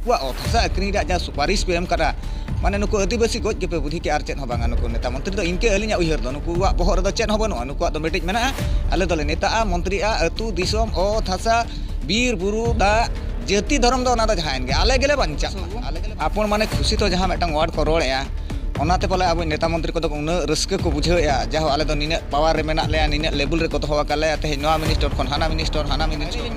नुकुआ ऑत हसा अक्रिंग जहाँ सुपारिश पे एम करा माने नुकु आदिवासी गज के पे बुद्धि के आर चेत हो बांगा नुकु नेता मंत्री तो इनके अलिंग उयहर दो नुकुआ बहर दो चेत हो बनुआ नुकुआ दो मिटिज मेना आले दोले नेता मंत्री अतु दिसोम ऑत हसा बीर बुरु दा जाति धर्म दो ना दो जहां गे आले गेले बंचा आपन माने खुशी तो जहां मेटांग वार्ड को रोड़या ओनाते पले अब नेता मंत्री को उन रस्क को बुझेया जहाँ आले दो निने पावर रे मेना लेया निने लेवल रे को दोहो काले ते नोआ मिनिस्टर खन हाना मिनिस्टर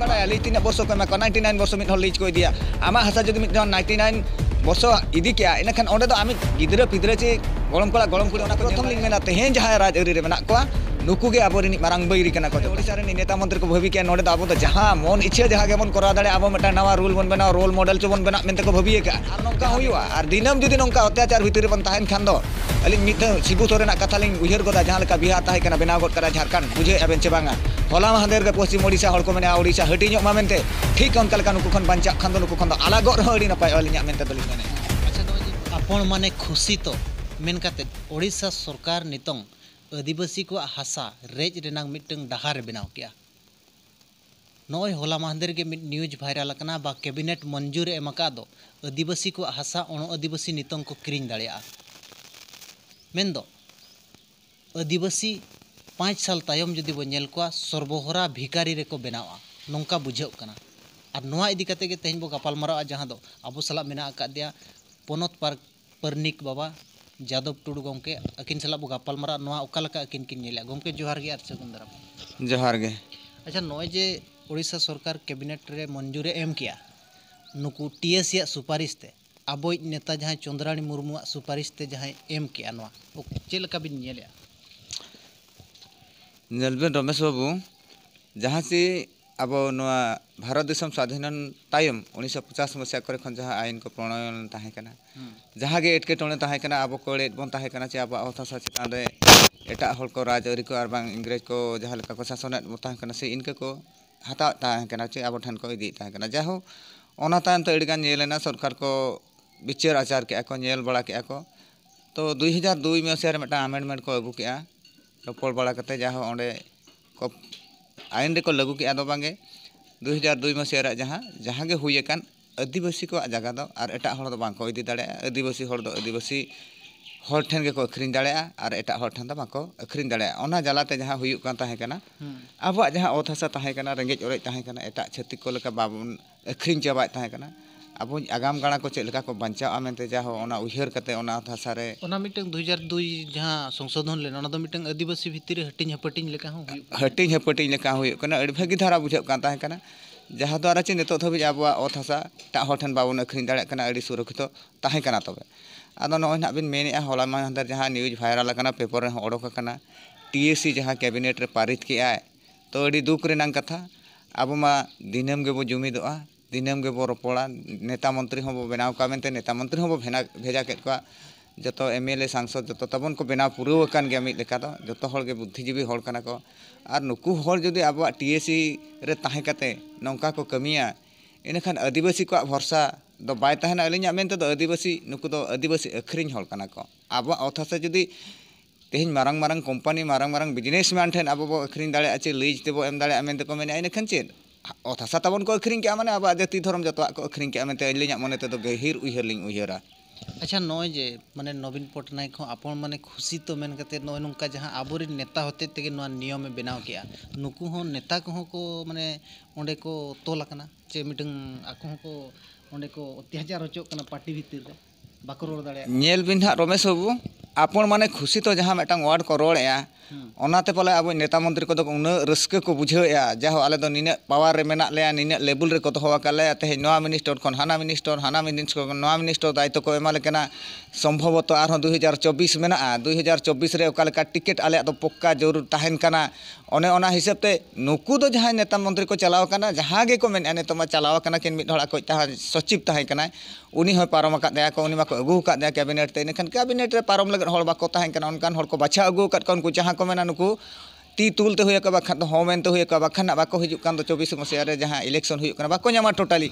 बाड़ा ली तीन वर्ष को 99 वर्ष मिट लीज को दिया आमा हसा जदि मिट 99 वर्ष इदी के इनखान ओंडे दो आमी गिद्रा पिद्रा चे गलम कला गलम कुड़ी प्रथम लिंग मेना तेहें जहाँ राज अरी रे मेना को नुकु के अब मारंग बैरी कना को ओडिसा रे नेता मंत्री को भाभी के नोडे दो अब जहाँ मन इच्छा जहाँ गेबन करा दाड़े अब मेटा नवा रूल बन बना रोल मॉडल चो बन बना मेनते को भाभी का आर नोंका हुआ आर दिनम जुदी नोंका अत्याचार भितर बन ताहेन खान दो अलिंग मिद शिबू सोरेना कथा लिंग उयहर गोदा जहाँ लेका बिहार ताहे कना बेनाव गोद करा झारखंड बुझे एबेन चे बांगा होला माहदेर के पश्चिम ओडिसा हड़ को मेना ओडिसा हटी मा मेनते ठीक अनका लेका नुकु खन बांचा खान दो नुकु खन दो अलग अड़ी नपाय अलिंग मेनते दलिंग मेने अच्छा अपन माने खुशी तो मेन काते ओडिसा सरकार नितों आदिवासी को हासा रेज रेनांग मिटंग डहार बनाव किया नय होला माहदेर के मिट न्यूज वायरल कना बा कैबिनेट मंजूर एमका दो आदिवासी को हासा अण आदिवासी नितों को किरिंग दाड़िया मेन दो आदिवासी 5 साल तायम जदि बो नेल को सर्वहरा भिकारी रे को बनावा नोंका बुझाव कना और नोआ इदी कते के तेहन बो गपाल मारा जहाँ दो अबो सला मेना का दिया पोनत परनिक बाबा जादव टुडू गमके अकिन सला बो गपाल मारा नोआ ओकालका अकिन किन नेला गमके जोहार गे आर सगुन दाराम जोहार गे अच्छा नय जे ओडिशा सरकार कैबिनेट रे मंजूर एम किया नुकु टीएस या सुपारिश ते अब नेता जहाँ चंद्राणी मुर्मू सुपारिश ते जहाँ एम किया नोआ चे लका बिन नेलिया नेलबेन रमेश बाबू जहाँ से अब नोआ भारत देशम स्वाधीन तायम 1950 मसीहा करे खन जहाँ आईन को प्रणयन ताहे कना जहाँ गे एटकेटोणे ताहे कना अब को एट बन ताहे कना चे अब अवथा चितान रे एटा हल को राज अरी को आर बांग इंग्रेज को जहाँ लेका को शासन ताहे कना से इनके को हता ताहे कना चे अब ठन को इदी ताहे कना जाहो ओना तान तो एडगान नेलेना सरकार को विचार आचार के को नेल बड़ा के को तो 2002 मसीहा रे मेटा अमेंडमेंट को अगू के रोपड़ बड़ा कते जहाँ ओंडे को आईन रे को लागू के दो बांगे 2002 मसीहा जहाँ जहाँ गे हुई कान आदिवासी को जगह दो और एटा हड़ दो बांको इदी दाड़े आदिवासी हड़ दो आदिवासी हड़ ठेन गे को अखरिन दाड़े और एटा हड़ ठेन दो बांको अखरिन दाड़े ओना जलाते जहाँ हुई कान ताहे कना अब जहाँ ओत हसा ताहे कना रेंगेज ओरेज ताहे कना एटा छत्तिक को लेका बाबन अखरिन चाबाय ताहे कना अब आगाम गाड़ा को चेलका को बंचाव मेनते जहाँ ओना उयहर कते ओना हसा रे ओना मिटंग 2002 जहाँ संशोधन लेना ओना दो मिटंग आदिवासी भितर हटिंग हपटिंग लेका हो हटिंग हपटिंग लेका हुई कना अड़ी भागी धारा बुझाव कान ताहे कना जहाँ द्वारा चे नितो धबी अब ओत हसा टा हर ठन बाबन अखरिन दाड़े कना अड़ी सुरक्षित ताहे कना तबे आदो नय ना बिन मेने होला माहदेर जहाँ न्यूज वायरल कना पेपर रे ओडोक कना टीएससी जहाँ कैबिनेट रे पारित के आय तो अड़ी दुख रेनांग कथा अब मा दिनम गे बो जुमिदोआ दिनम गे बो रोपड़ा नेता मंत्री हो बनाव का मेनते नेता मंत्री हो भेजा के जो एमएलए सांसद जो तबन को बनाव पुराव कान गया मिद लेका दो जो हर गे बुद्धिजीवी हर कना को और नुकु हर जदि अब टीएससी रे ताहे कते नौका को कमिया इनखान आदिवासी को भरसा दो बाय ताहेना अलिंगा मेनते दो आदिवासी नुकु दो आदिवासी अखरिन हर कना को अब अथासे जदि तेहन मारंग मारंग कंपनी मारंग मारंग बिजनेसमैन ठेन अब बो अखरिन दाड़े अच्छे लीज तेबो एम दाड़े मेनते को मेना इनखान चेद अथासा तबन को अखरिन के माने अब जाति धर्म जतवा को अखरिन के मेनते अलिंगा मनेते दो गहिर उयहर लिंग उयहरा अच्छा नय जे माने नवीन पटनायक हो आपन माने खुशी तो मेन कते नय नुका जहाँ आबोरी नेता होते तेगे नोआ नियम में बनाव किया नुकु हो नेता को माने ओंडे को तोल कना चे मिटंग आको को ओंडे को अत्याचार होचोक कना पार्टी भीतर रे बाको रोड दाड़े नेल बिन हा रमेश बाबू आपन माने खुशी तो जहाँ मेटांग वार्ड को रोड़या ओनाते पले अब नेता मंत्री को उन रस्क को बुझेया जहाँ आले दो निने पावर रे मेना लेया निने लेवल रे को दोहो काले ते नोआ मिनिस्टर खन हाना मिनिस्टर नोआ मिनिस्टर दायित्व को एमा लेकना संभवत आरो 2024 मेना 2024 रे ओकालेका टिकेट आले दो पक्का जरूर ताहेन कना ओने ओना हिसाब ते नुकु दो जहाँ नेता मंत्री को चलाव कना जहाँ गे को मेना नेता मा चलाव कना किन मिड हड़ा को सचिव ताहे कना उनी हो पारम का दया को उनी माको अगु का दया कैबिनेट ते इनखान कैबिनेट रे पारम लगे हड़ बाको ताहे कना उनकान हड़ को बाछा अगु का उनको जहाँ को मेना नुकु ती तुलते हुए का बाखान हो मेनते हुए का बाखान बाको हिजुक कान दो 24 मसीहा रे जहाँ इलेक्शन हुई कना बाको न्यामा टोटाली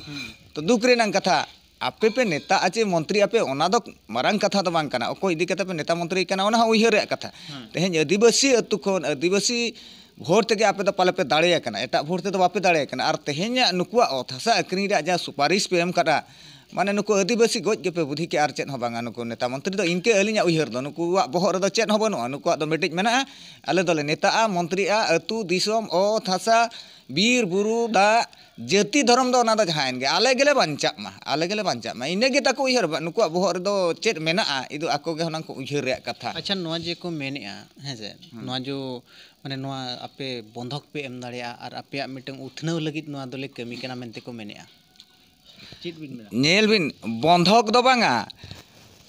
तो दुख रेनांग कथा आपे पे नेता आचे मंत्री आपे ओना दो मारंग कथा तो बांग कना ओको इदी कते पे नेता मंत्री कना ओना उयहर रे कथा तेहेन आदिवासी अतु खन आदिवासी भोट तेगे आपे दो पाले पे दाड़े कना एटा भोट ते दो बापे दाड़े कना और तेहेन नुकुआ अथासा अक्रिन रे जहाँ सुपारिश पे एम करा माने नुकु आदिवासी गज के पे बुद्धि के आर चेत हो बांगा नुकु नेता मंत्री दो इनके अलिंग उयहर दो नुकुआ बोहर रे दो चेत हो बनुआ नुकुआ दो मिटिज मेना आले दोले नेता मंत्री अतु दिसोम ओ थासा बीर बुरु दा जाति धर्म दो ना दो जहान गे आले गेले बांचा मा इने गे ताको उयहर नुकुआ बोहर दो चेत मेना इदु आको गे होना को उयहर रे कथा अच्छा नोआ जे को मेनेआ हैं जे नोआ जो माने नोआ आपे बंधक पे एम दाड़िया और आपे मिटंग उथनव लगित नोआ दोले कमी कना मेनते को मेनेआ चेत बिन मेना नेल बिन बंधक दो बांगा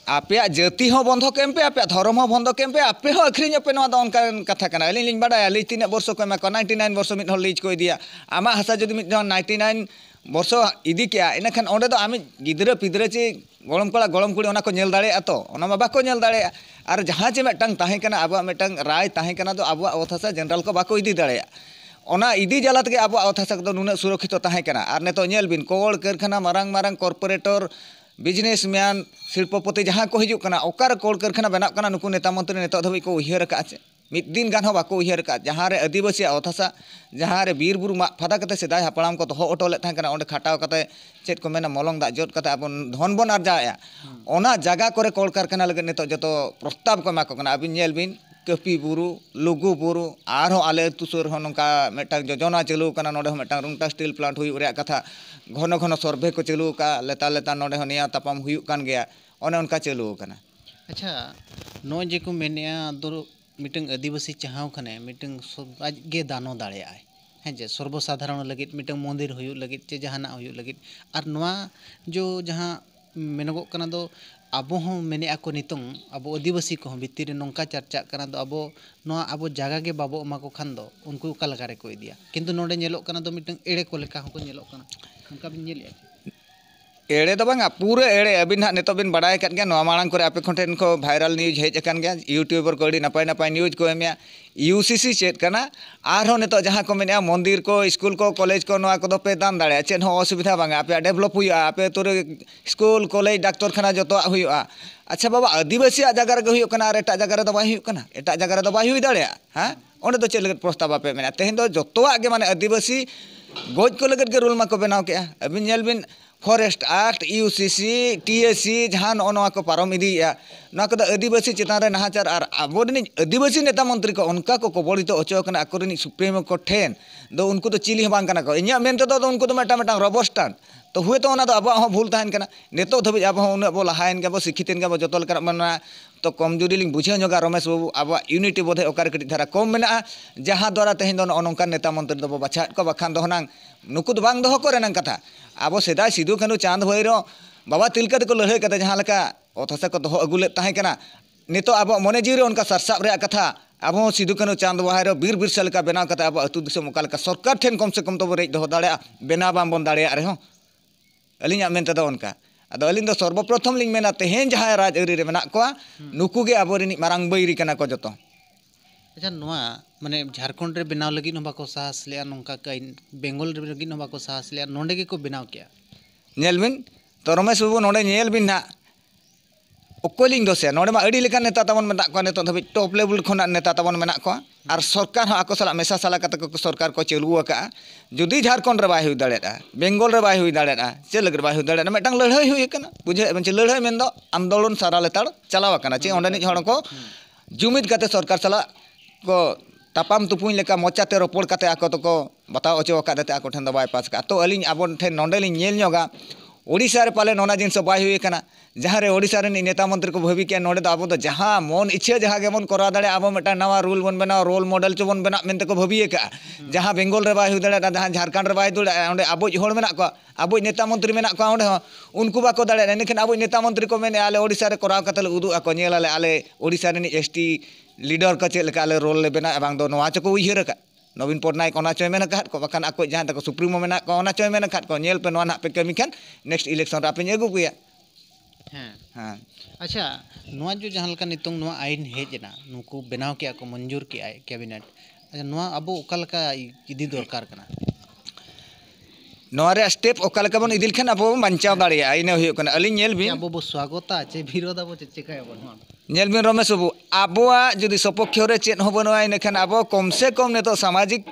आपे जाति हो बंधक एम पे आपे धर्म हो बंधक एम पे आपे हो अखरिñ पे नोआ दो उनका कथा कना अलिñ लिñ बाडाया लीज 3 वर्ष को एमा को 99 वर्ष मिट हो लीज को इदिया आमा हसा जदि मिट 99 वर्ष इदी के इना खान ओंडे दो आमी गिदरा पिदरा चे गलम कड़ा गलम कुड़ी ओना को नेल दाड़े तो ओना मा बाको नेल दाड़े और जहां चे मिटंग ताहे कना आबा मिटंग राय ताहे कना दो आबा ओथासा जनरल को बाको इदी दाड़े ओना इदी जालात के आबा ओथासा दो नुना सुरक्षित ताहे कना और नेतो नेल बिन कोल कारखाना मारंग मारंग कॉर्पोरेटर बिजनेसमैन शिल्पपति जहाँ को हिजुक कना ओकार कोल कारखाना बनाव कना नुकु नेता मंत्री नेतो धबी को उयहर का चे मिद दिन गान हो बाको उयहर का जहाँ रे आदिवासी ओथासा जहाँ रे बीर बुरु मा फादा कते सेदाय हापड़ाम को दोहो ऑटो ले थाकना ओंडे खाटाव कते चेत को मेना मलंग दा जोत कते अपन धन बन आरजाया ओना जगह करे कोल कारखाना लगे नेतो जतो प्रस्ताव को मा को कना अबिन नेल बिन कपी बुरु लुगु बुरु आरो आले तुसुर हो नोंका मेटा योजना चलू कना नोडे हो मेटा रुंगटा स्टील प्लांट हुई रे कथा घन घन सर्वे को चलू का लेता लेता नोडे हो निया तापाम हुई कान गया ओने उनका चलू कना अच्छा नो जे को मेनेआ दो मिटंग आदिवासी चाहाव खने मिटंग आज गे दानो दाड़े आय हैं जे सर्वसाधारण लगित मिटंग मंदिर हुई लगित चे जहाना हुई लगित और नोआ जो जहाँ मेनगो कना दो आबो हों मेने आको नितों आबो आदिवासी को भित्तिर नौका चर्चा कना दो आबो नोआ आबो जागा के बाबो एमा को खान दो उनको कालगारे को इदिया किंतु नोडे नेलोक कना दो मिटंग एड़े को लेका होको नेलोक कना उनका बिन नेलिया एड़े दो बांगा पूरे एड़े अबिन हा नेतो बिन बड़ाय कत गया नोआ मांग करे आपे कोठेन को वायरल न्यूज हेज अकान गया यूट्यूबर को अड़ी नपाय नपाय न्यूज को एमिया यूसीसी चेत कना आर हो नेतो जहां को मेने मंदिर को स्कूल को कॉलेज को नोआ को दो पे दान दाड़े चेन हो असुविधा बांगा आपे डेवलप हुआ आपे तोरे स्कूल कॉलेज डाक्टर खाना जतो हुआ अच्छा बाबा आदिवासी जगह रे हुई कना और एटा जगह रे दो बाय हुई कना एटा जगह रे दो बाय हुई दाड़े हां ओंडे दो चेल लगत प्रस्ताव आपे मेना तेहेन दो जतोआ के माने आदिवासी गोज को लगत के रूल मा को बनाव के अबिन नेल बिन फॉरेस्ट एक्ट यूसीसी टीएससी जहाँ नवा को पारम इदिया ना को आदिवासी चितान रे नाहाचार और आबो आदिवासी नेता मंत्री को उनका को कबड़ित अचो कना अकोरनी सुप्रीम कोर्ट ठेन दो उनको तो चिली बांग कना को इन्या मेन तो उनको तो मेटा मेटा रबर स्टैंड तो हुए तो अब भूल तहन कना नेतो धबी अब उन लहायन के शिक्षित के जो मना तो कमजोरी लिंग बुझे जोगा रमेश बाबू अब यूनिटी बोधे ओकार कटी धारा कम मेना जहाँ द्वारा तेहन नौका नेता मंत्री दो बाछा को बाखान दो हनांग नुकु दो बांग दोहो को रेनांग कथा अब सेदा सिदु कानु चांद भैरो बाबा तिलका को लड़ाई कते जहाँ लेका ओत हसा को दोहो अगुले ताहे कना नितो अब मने जीव रे उनका सरसाब रे कथा अब सिदु कानु चांद भैरो बीर बिरसा लेका बनाव कते अब अतु दिसम ओका लेका सरकार ठेन कम से कम तो रेज दोहो दाड़े बेना बाम बन दाड़े रे हो अलिंगा मेनते दो उनका अदो अलिंग दो सर्वप्रथम लिंग मेना तेहेन जहाँ राज अरी रे मेना कोआ नुकु गे आबोरिनी मारांग बैरी कना को जतो अच्छा नोआ माने झारखंड रे बनाव लगी न बाको साहस लिया नोंका कई बेंगल रे लगी न बाको साहस लिया नोंडे के को बनाव किया नेल बिन तो रमेश बाबू नोंडे नेल बिन ना ओकोलिंग दोसे नोंडे मा अड़ी लेका नेता तबन मेना को नेतो धबि टॉप लेवल खना नेता तबन मेना को और सरकार आको साला मेसा साला कते को सरकार को चलू का जुदी झारखंड रे बाय हुई दाड़ेटा बेंगल रे बाय हुई दाड़ेटा चे लग रे बाय हुई दाड़ेटा मेटांग लड़ाई हुई कना बुझे बन लड़ाई मेन दो आंदोलन सारा लेताड़ चलाव कना चे ओंडे नि हण को जुमिद कते सरकार साला को तापाम तुपुñ लेका मोचाते रोपड़ कते आको तो को बताओ अचो कादते आको ठन दो बाय पास का तो अलिñ आबो ठे नोंडे लिñ नेल ñoगा ओडिशा रे पाले नोना जिनस बाय हुई कना जहाँ रे ओडिशा रे नेता मंत्री को भावी के नोडे अब तो जहाँ मन इच्छा जहाँ के मन करा दाड़े अब मेटा नवा रूल बन बना रोल मॉडल चो बन बना मेनते को भावी का जहाँ बेंगल रे बाय हुई दाड़े जहाँ झारखंड रे बाय दुड़े ओंडे अब होड़ मेना को अब नेता मंत्री मेना को ओंडे उनको बाको दाड़े एनखेन अब नेता मंत्री को मेने आले ओडिशा रे कराव कते उदु आको नेल आले ओडिशा रे एसटी लीडर का चेक आले रोल ले बना बांग दो नवा चको उयहर का नवीन पटनायक ओना चोय मेना खात को बखान आको जहाँ तक सुप्रीमो मेना को ओना चोय मेना खात को नेल पे नवा ना पे कमी खान नेक्स्ट इलेक्शन रे आपे अगु कुया हाँ हाँ अच्छा नोआ जो जहाँ लका नितोंग नोआ आईन हेजना नुकु बनाव के को मंजूर के आय कैबिनेट अच्छा नोआ अब ओका लका इदी दरकार कना नोरे स्टेप ओका लका बन इदिल खान अब बंचाव दाड़िया इने हुई कना अली नेल बिन अब बो स्वागता चे विरोध अब चेकाय अब नोआ नेल बिन रमेश बाबू आबोआ जुदी सपक्ष रे चेत हो बनवा इने खान अब कम से कम ने तो सामाजिक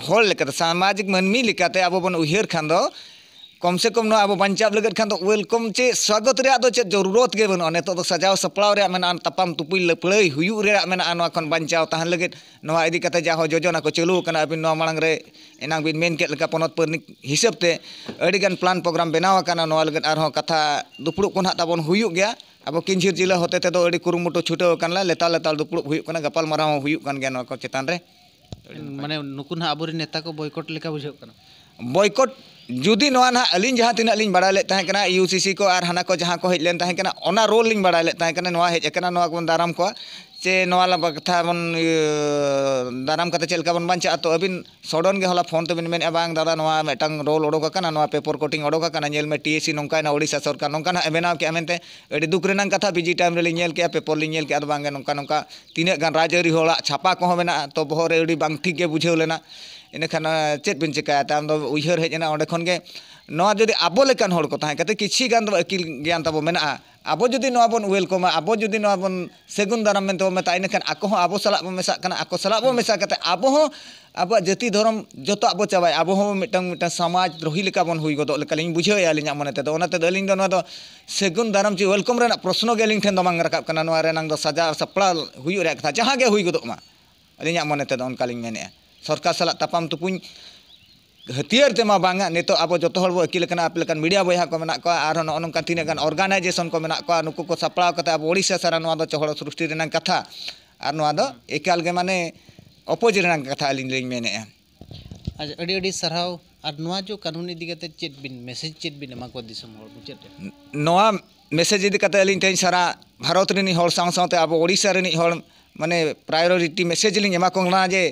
होल लेका सामाजिक मनमी लेकाते अब बन उयहर खान दो कम से कम अब बंचा लगत खान तो वेलकम चे स्वागत रे दो चे जरूरत के बनो नेतो तो सजाव सपड़ाव रे मेना तपाम तुपुई लपड़ई हुयु रे मेना नवा खन बंचाव तहन लगत नवा इदी कते जा हो जोजना को चलू कना अबिन नवा मांग रे एनांग बिन मेन के लका पनत परनिक हिसाब ते अडी गान प्लान प्रोग्राम बनाव काना नवा लगत आर हो कथा दुपुड़ु कोन हा ताबन हुयु गया अब किंझिर जिला होते ते तो अडी कुरुमुटो छुटो कानला लेताल लेताल दुपुड़ु हुयु कना गपाल माराव हुयु कान गया नवा को चेतान रे माने नुकुन हा आबोरी नेता को बॉयकॉट लेका बुझाव कना बॉयकॉट जुदी नवा ना अलिन जहाँ तीना लिन बड़ा लेता है कना यूसीसी को और हाना को जहाँ को हेज लेन ताहे कना ओना रोल लिन बड़ा लेता है कना नवा हेज कना नवा को दाराम को चे नवा ला कथा बन दाराम कते चेलका बन बांचा तो अबिन सडन गे हला फोन तो बिन मेन बांग दादा नवा मेटांग रोल ओडोक कना नवा पेपर कोटिंग ओडोक कना नेल में टीएससी नोंका ना ओडिशा सरकार नोंका ना बेनाव के अमेनते एडी दुख रेनांग कथा बिजी टाइम रे नेल के पेपर लिन नेल के अद बांगे नोंका नोंका तीने गान राजरी होला छापा को मेना तो बहो रे एडी बांग ठीक गे बुझेव लेना इनखान चेत बिन चिकाया ताम दो उयहर हेजना ओंडे खन गे नवा जदि आबो लेकान होड़ को ताहे कते किछि गान दो अकिल ज्ञान ताबो मेना आबो जदि नवा बन वेलकम आबो जदि नवा बन सेगुन दाराम मेन तो मेता इनखान आको हो आबो सला बो मेसा कना आको सला बो मेसा कते आबो हो आबो जाति धर्म जतो आबो चाबाय आबो हो मिटंग मिटा समाज द्रोही लेका बन हुई गदो लेका लिन बुझाव या लिन मने ते दो ओनाते दलिन दो नवा दो सेगुन दाराम ची वेलकम रेना प्रश्न गे लिन ठेन दो मांग रकाब कना नवा रेनांग दो सजा सपड़ा हुई रे कथा जहां गे हुई गदो मा लिन मने ते दो ओनका लिन मेने सरकार सला तापाम तुपुኝ हथियार तेमा बांगा नेतो अब जो हर अकिल अपलेकान मीडिया बया को मेना को आर नोंका तीना गान ऑर्गेनाइजेशन को मेना को नुकु को सपड़ा कते अब ओडिशा सारा नवा दो चहड़ सृष्टि रेना कथा आर नवा दो एकाल गे माने अपोज रेना कथा लिन लिन मेने अच्छा अडी अडी सरहाव आर नवा जो कानून इदी कते चेत बिन मैसेज चेत बिन एमा को दिसम हर मुचेत नवा मैसेज इदी कते लिन तेन सारा भारत रेनी हर साव सावते अब ओडिशा रेनी हर माने प्रायोरिटी मैसेज लिन एमा को जे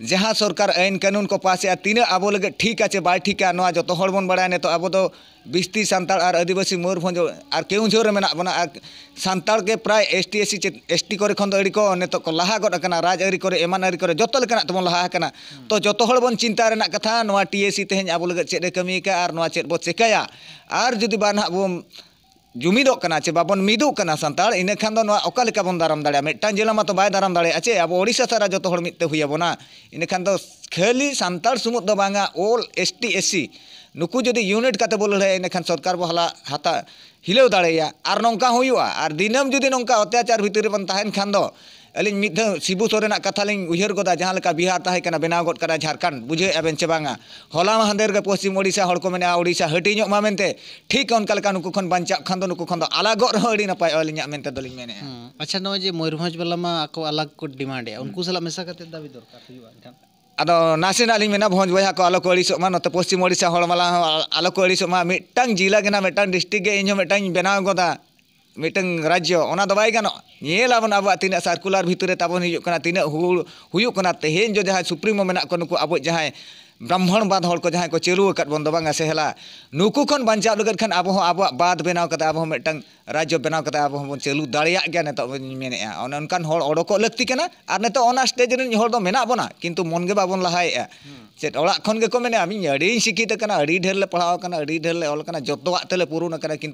जहाँ सरकार आईन कानून को पास तीन अब लगे ठीक है बाय ठीक है जो हर बन बड़ा ने तो अब तो बिस्ती सानताड़ और आदिवासी मयूरभंज और केउझर मेना बना सानताड़ के प्राय एसटी करे खन अड़ी को ने तो लहा गद राज आरी करे एमान आरी करे जो लेकाना तबन लहा कना तो जो हर बन चिंता रेना कथा नवा टीएससी तेहन अब लगे चेद कमी का और नवा चेद बो चिकाया और जुदी बा ना बो जुमिदोग कना चे बाबन मिदुग कना सानताड़ इने खान दो नवा ओका लेका बन दाराम दाड़े मिदटांग जिला मा तो बाय दाराम दाड़े आचे अब ओडिशा सारा जो हर मिदते हुई आबोना इने खान दो खाली सानताड़ सुमुद दो बांगा ऑल एसटी एससी नुकु जदि यूनिट काते बोल रहे इने खान सरकार बो हला हाता हिलेव दाड़ेया और नोंका हुयुआ और दिनम जदि नोंका अत्याचार भितर बन ताहेन खान दो अलिन मिद शिबू सोरेना कथा लिन उयहर गोदा जहाँ लेका बिहार ताहे कना बेनाव गद करा झारखंड बुझे अबेन चे बांगा होला माहदेर गे पश्चिम ओडिशा हड़ को मेना ओडिशा हटी मा मेनते ठीक उनका लेका नुकु खन बांचा खान दो नुकु खन दो अलग रह अड़ी नपाय अलिन मेनते दलिन मेने अच्छा नो जे मयूरभंज वाला मा आको अलग को डिमांड है उनको सला मेसा कते दाबी दरकार हुआ अदो नासेना लिन मेना भंज बया को आलो को अड़ीसो मा नते पश्चिम ओडिशा हड़ माला आलो को अड़ीसो मा मिदटांग जिला गेना मिदटांग डिस्ट्रिक्ट गे इनहो मिदटांग बेनाव गोदा मिदटांग राज्य ओना दो बाय गानो नेलाबन अब तीना सर्कुलर भितरे ताबन हिजुक कना तीना हुयुक कना तेहेन जो जहां सुप्रीमो मेना को नुकु अब जहां ब्राह्मण बाद हड़ को जहां को चेलु अकद बन दो बांगा सेहला नुकु खन बांचाव लगत खान अब अब बाद बेनाव कते अब मिदटांग राज्य बेनाव कते अब बन चेलु दाड़िया गया ने तो मेनेआ उनकान हड़ ओडोको लगती कना और ने तो ओना स्टेज रेन हड़ दो मेना बना किंतु मन गे बाबन लहाएआ चेत ओड़ा खन गे को मेने आमी अड़ी शिक्षित कना अड़ी ढेर ले पढ़ाव कना अड़ी ढेर ले ऑल कना जतोआ तेले पुरुन कना किंतु